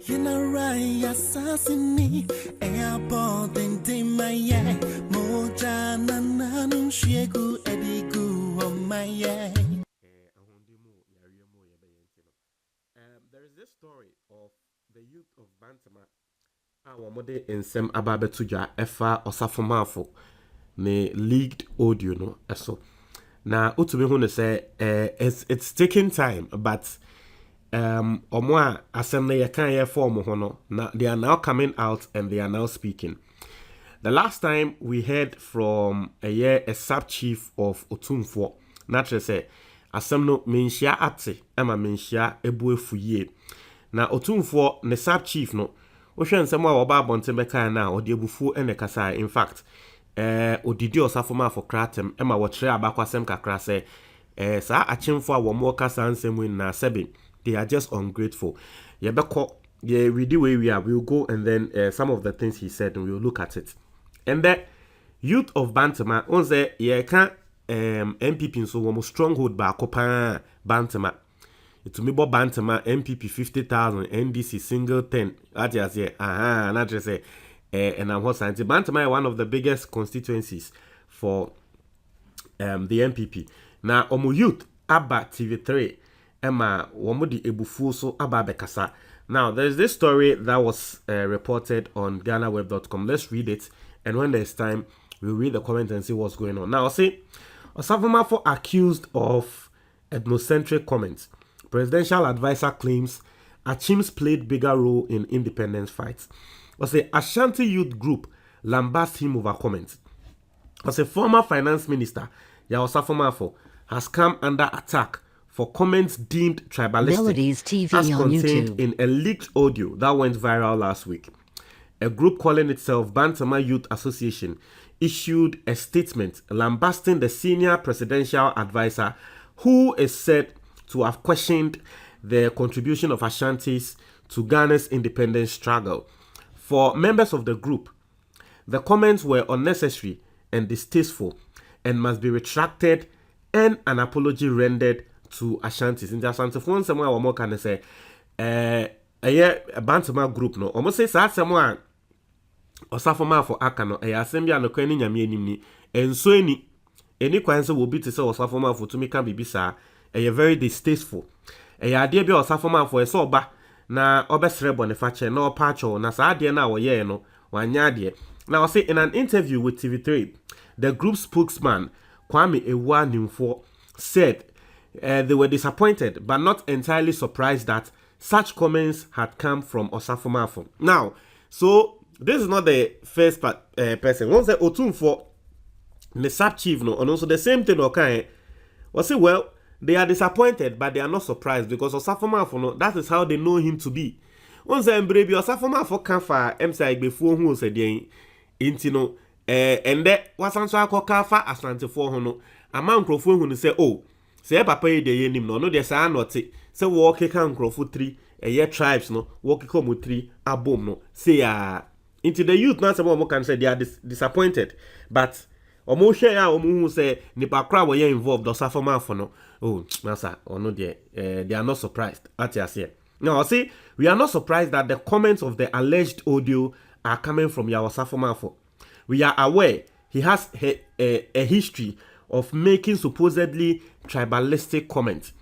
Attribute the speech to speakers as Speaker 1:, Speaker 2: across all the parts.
Speaker 1: You know right, assassinate. Airport and Timaya. Moja nananum shegu edigu on my yeah.
Speaker 2: There is this story of the youth of Bantama. Awamode in Sem Ababetuja Efa Osafo Marfo. Ne leaked audio no eso. Na utumi hu ne say it's taking time, but omo asem na yekan ye form ho no na they are now coming out and they are now speaking. The last time we heard from a sub chief of Otumfo, naturally say asem no menhia ate ema menhia ebuefu yie. Na Otumfo ne sub chief no wo hwe nsem a wo ba bonte beka na odi ebufu ene kasa. In fact odidi Osafo Marfo kratem ema wo kire abakwasem kakra se sa achimfo a wo mo kasa nsem na sebe they are just ungrateful. Yebeko yeah, we do where we are. We'll go and then some of the things he said and we'll look at it. And the youth of Bantama on say yeah can MPP so one stronghold ba kopa Bantama. It to me bo Bantama MPP 50,000 NDC single 10. That just yeah not just say and I'm hot Bantama is one of the biggest constituencies for the MPP. Now omo youth Abba TV3 Emma womodi ebufu so aba bekasa. Now there's this story that was reported on GhanaWeb.com. Let's read it, and when there's time we'll read the comment and see what's going on. Now see Osafo Marfo accused of ethnocentric comments. Presidential advisor claims Achims played bigger role in independence fights. Say Ashanti youth group lambast him over comments. Say former finance minister Osafo Marfo has come under attack for comments deemed tribalistic
Speaker 3: MELODIES TV
Speaker 2: as
Speaker 3: on
Speaker 2: contained
Speaker 3: YouTube.
Speaker 2: in a leaked audio that went viral last week. A group calling itself Bantama Youth Association issued a statement lambasting the senior presidential advisor who is said to have questioned the contribution of Asantes to Ghana's independence struggle. For members of the group, the comments were unnecessary and distasteful and must be retracted and an apology rendered to Asantes. In the Asantes, one someone or more can say, a Bantama group no. Almost say that someone Osafo Marfo akano a assembly and kwani nyame anim and so any kwanse will be to say Osafo Marfo to make be bisa a very distasteful. A idea be Osafo Marfo so ba na obesre boniface na opacho na sa ade na wo ye no wanya ade. Now say in an interview with TV3, the group spokesman Kwame Ewa Nimfo said they were disappointed but not entirely surprised that such comments had come from Osafo Marfo. Now, so this is not the first person. Once the Otumfo, the sub chief, no, and also the same thing. Okay, well, say well, they are disappointed but they are not surprised because Osafo Marfo, no, that is how they know him to be. Once the embrace Osafo Marfo can fa MCI before who said the intino and that was answer kafa Asante for no a man crofo who say oh. Say papa ye de yenim no de sa not say walk kan crofo 3 a year tribes no walk come 3 abom no say into the youth now some can say they are disappointed but omo share ya omo hu say nipa kra we involved Osafo Marfo no oh masa ono they are not surprised at here. Now see we are not surprised that the comments of the alleged audio are coming from Osafo Marfo. We are aware he has a history of making supposedly tribalistic comments.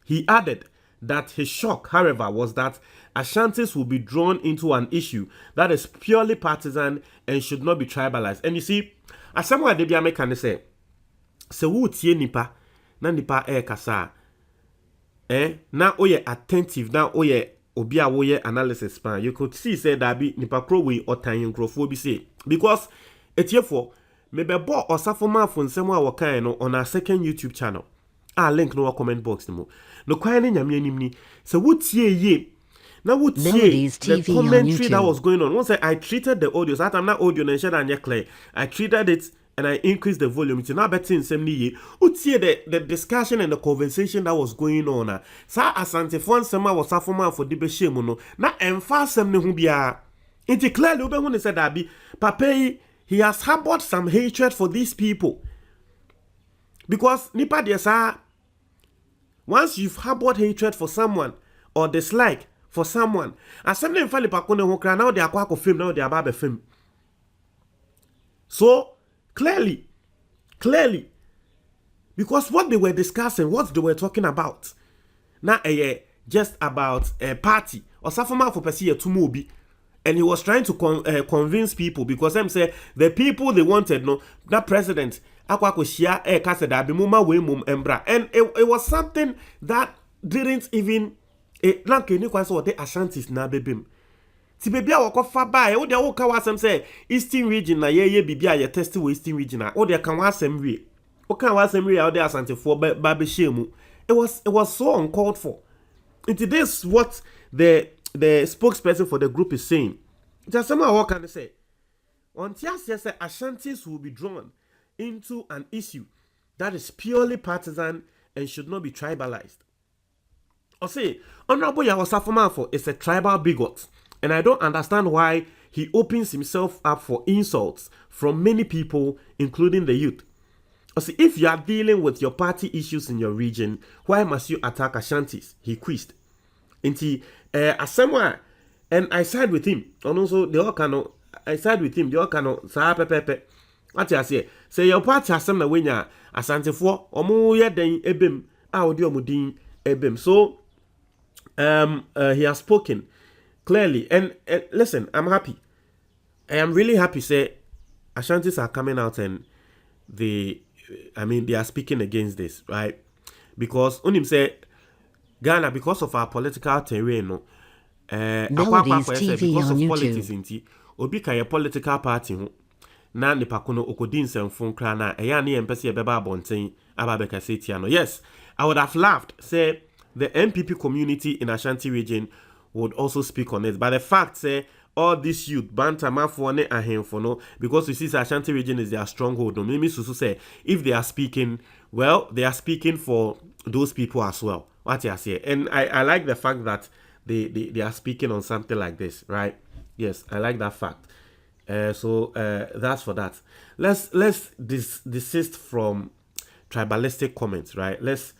Speaker 2: He added that his shock, however, was that Asantes will be drawn into an issue that is purely partisan and should not be tribalized. And you see, as someone they be American say, "Se wo tie nipa na nipa kasa na oye attentive na oye obi a woye analysis pan." You could see say that be nipa kro we otan nkrofo bi say because etiefo maybe bought Osafo Marfo nsem a wakan no on our second YouTube channel. Link no comment box no. No kwan ne nyame anim ni. Se wotie ye. Na wotie the commentary that was going on. Once I treated the audio, that I'm not audio and share and clear. I treated it and I increased the volume. It's not better in nsem ni ye. Wotie the discussion and the conversation that was going on. Sa Asante fo nsem a Osafo Marfo di be shame no. Na emfa nsem ne ho bia. It clearly obe hu said that be papa he has harbored some hatred for these people. Because nipa once you've harbored hatred for someone or dislike for someone. Assembly in Fali Pakone Hokra, now they are quack of film, now they are barbe film. So, clearly, because what they were discussing, what they were talking about, now just about a party, Osafo Marfo Pesi to Mobi, and he was trying to convince people, because them say the people they wanted, no, that president, Akwako Shia, Kaseda, Bimuma, Wimum, Embra, and it was something that didn't even, like you know, what the Asantes na bebim. Ti baby a wako fa ba e wo de wo ka wasem say Eastern region na ye bibi a ye test wo Eastern region a wo de kan wasem wie wo kan wasem wie a wo de Asantefo ba be shemu. It was so uncalled for. It is what the spokesperson for the group is saying. Just someone what can they say? Until say Asantes will be drawn into an issue that is purely partisan and should not be tribalized. Or say Honorable Osafo Marfo is a tribal bigot. And I don't understand why he opens himself up for insults from many people, including the youth. See, if you are dealing with your party issues in your region, why must you attack Asantes? He quizzed. And I side with him. And also, they all cannot. I side with him. They all cannot. What I say your party has some when you Asantefo omo ye den ebem a odi omudin ebem. So he has spoken clearly, and listen, I'm happy. I am really happy. Say, Asantes are coming out and they are speaking against this, right? Because Unim say Ghana, because of our political terrain, no.
Speaker 3: Melodies TV
Speaker 2: because
Speaker 3: on
Speaker 2: of
Speaker 3: YouTube.
Speaker 2: politics, inti obi ka ye political party ho na nipa kono okodin semfon kra na eya ne empese beba abonten ababeka setia no. Yes, I would have laughed. Say the MPP community in Ashanti region would also speak on it. But the fact, say, all this youth, Bantama for ne ahemfo no, because you see Ashanti region is their stronghold. No, Mimi Susu say, if they are speaking, well, they are speaking for those people as well. What you say? And I like the fact that they are speaking on something like this, right? Yes, I like that fact. So that's for that. Let's desist from tribalistic comments, right? Let's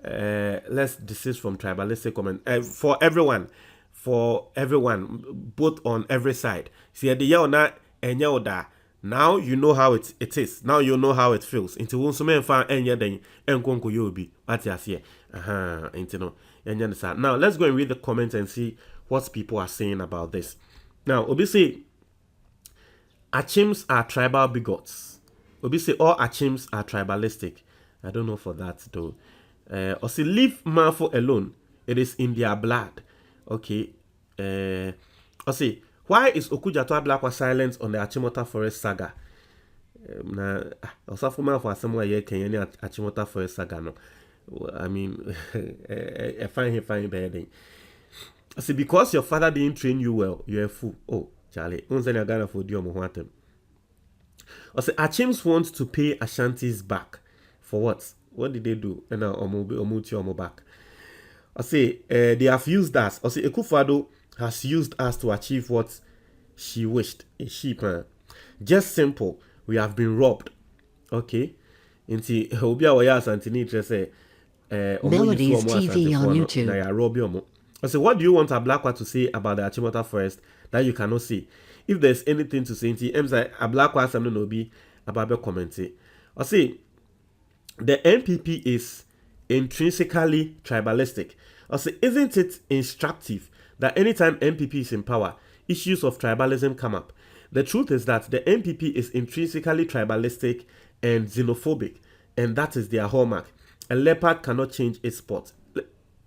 Speaker 2: desist from tribalistic comments for everyone, both on every side. See the yaona enyoda. Now you know how it is. Now you know how it feels. Into one so fan enya den enkonko yobi. What you say? Into no enya. Now let's go and read the comments and see what people are saying about this. Now obviously, Achims are tribal bigots. Obviously, all Achims are tribalistic. I don't know for that though. Or say leave Marfo alone. It is in their blood. Okay. Or say why is Okujato Ablakwa silent on the Achimota Forest saga? Na Osafo Marfo asemwa ye Kenya Achimota Forest saga no. I mean, fine bad. I say because your father didn't train you well, you're a fool. Oh, Charlie, unzanya Ghana for Dio Mohwatem. I say Achims wants to pay Ashantes back for what? What did they do? And now Omuti back. I say they have used us. I say Ekufado has used us to achieve what she wished. A sheep. Just simple. We have been robbed. Okay. Inti Obia Waya Santini say
Speaker 3: Melodies TV on YouTube.
Speaker 2: I say, what do you want a black one to say about the Achimota Forest that you cannot see? If there's anything to say, a black one something will be about commenting. I say the NPP is intrinsically tribalistic. I say, isn't it instructive that anytime NPP is in power, issues of tribalism come up? The truth is that the NPP is intrinsically tribalistic and xenophobic, and that is their hallmark. A leopard cannot change its spot.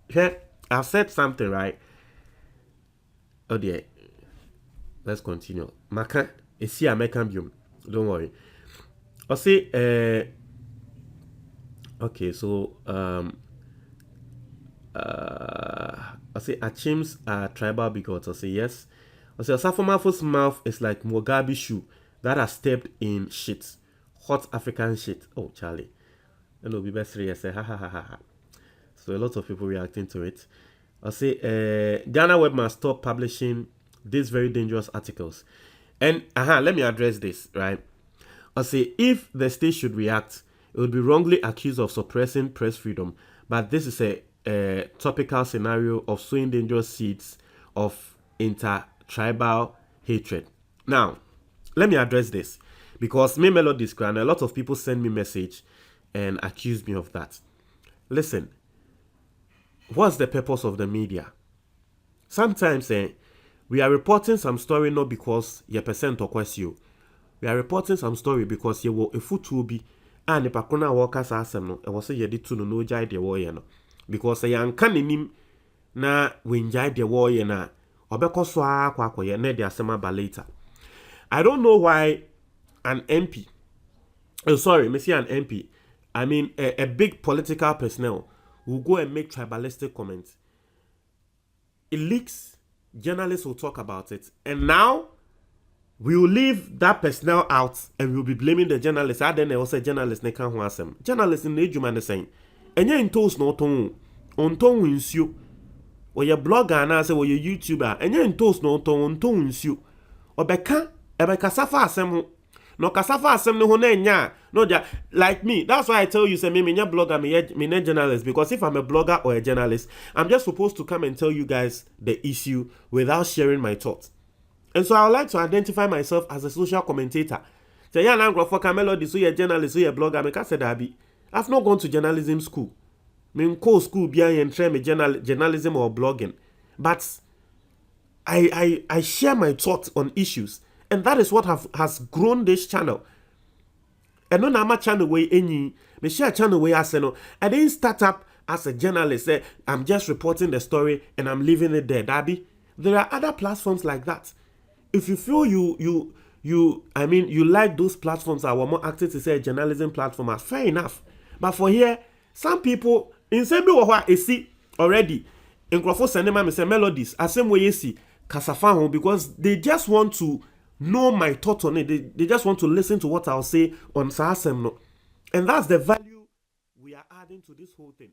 Speaker 2: Here, I've said something, right? Oh dear. Let's continue. Maka is here American biome. Don't worry. I say okay, so I say Achims are tribal bigots. I say yes. I say Osafo Marfo's mouth is like Mugabe shoe that has stepped in shit. Hot African shit. Oh Charlie. Hello, be best I say ha. So a lot of people reacting to it. I say Ghana Web must stop publishing these very dangerous articles. And let me address this, right? I say if the state should react, it would be wrongly accused of suppressing press freedom. But this is a topical scenario of sowing dangerous seeds of intertribal hatred. Now, let me address this because me Melodies and a lot of people send me message and accuse me of that. Listen, what's the purpose of the media? Sometimes we are reporting some story not because your percent or question. We are reporting some story because you will a foot will be and the pakuna workers asem no. I was say you did to no jai the warrior no. Because a young canim na when jai the warrior na obeko swa kwa ye ne the asema ba later. I don't know why an MP, an MP, I mean a big political personnel will go and make tribalistic comments. It leaks, journalists will talk about it, and now we will leave that personnel out and we will be blaming the journalists. I then also journalists ne can who journalists in the Juma saying, and you in toast no ton on ton wins you, or your blogger and I say or your YouTuber, and you in toast no ton on ton wins you, or beka kasafa asem no kasafa asem no nya no ja like me. That's why I tell you say me blogger me journalist, because if I'm a blogger or a journalist, I'm just supposed to come and tell you guys the issue without sharing my thoughts. And so I would like to identify myself as a social commentator. Say yeah, I'm for Melody, so you're a journalist, so you're a blogger. I said I've not gone to journalism school. I mean, school behind train me journalism or blogging, but I share my thoughts on issues. And that is what has grown this channel. And no nama channel way any me share channel way as no. I didn't start up as a journalist. I'm just reporting the story and I'm leaving it there. Dabi, there are other platforms like that. If you feel you like those platforms that were more active to say a journalism platform, fair enough. But for here, some people in same way I see already in Crawford Cinema me say Melodies, as same way you see Kasafa, because they just want to know my thoughts on it. They just want to listen to what I'll say on Sasem. And that's the value we are adding to this whole thing.